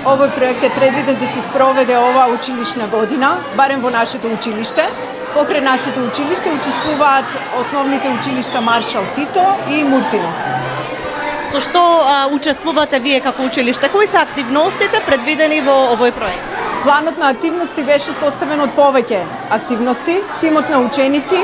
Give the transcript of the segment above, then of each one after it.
Овој проект е предвиден да се спроведе оваа училишна година, барем во нашето училиште. Покрај нашето училиште учествуваат основните училишта Маршал Тито и Муртино. Со што учествувате вие како училиште? Кои се активностите предвидени во овој проект? Планот на активности беше составен од повеќе активности. Тимот на ученици,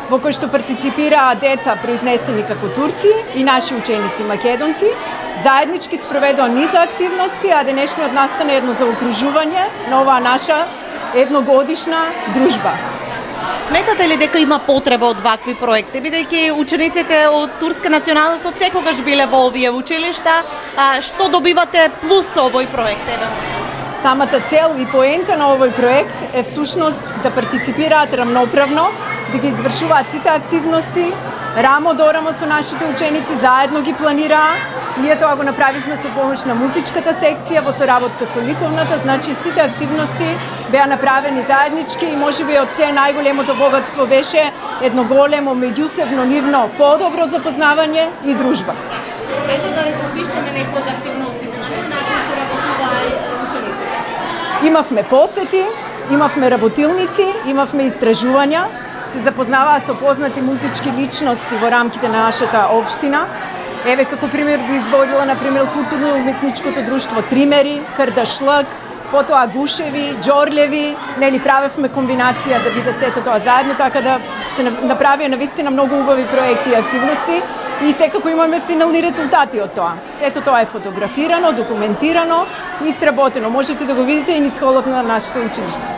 во кој што партиципираат деца произнесени како турци и наши ученици македонци, заеднички спроведоа низа активности, а денешниот настане едно заокружување на оваа наша едногодишна дружба. Сметате ли дека има потреба од вакви проекти, бидејќи учениците од турска националност од секогаш биле во овие училишта, што добивате плюс овој проект? Самата цел и поента на овој проект е всушност да партиципираат рамноправно, да ги извршуваат сите активности, рамо до рамо со нашите ученици, заедно ги планираа. Ние тоа го направивме со помош на музичката секција, во соработка со ликовната, значи сите активности беа направени заеднички и можеби од се најголемото богатство беше едно големо меѓусебно нивно подобро запознавање и дружба. Ето да ви попишеме некои од активностите, на кој начин се работува учениците? Имавме посети, имавме работилници, имавме истражувања, се запознаваа со познати музички личности во рамките на нашата општина. Еве како пример би изводила например културно-уметничкото друштво Тримери, Кардашлак, потоа Гушеви, Џорлеви, нели правевме комбинација да биде сето тоа заедно, така да се направија навистина многу убави проекти и активности и секако имаме финални резултати од тоа. Сето тоа е фотографирано, документирано и сработено. Можете да го видите и низ холот на нашето училиште.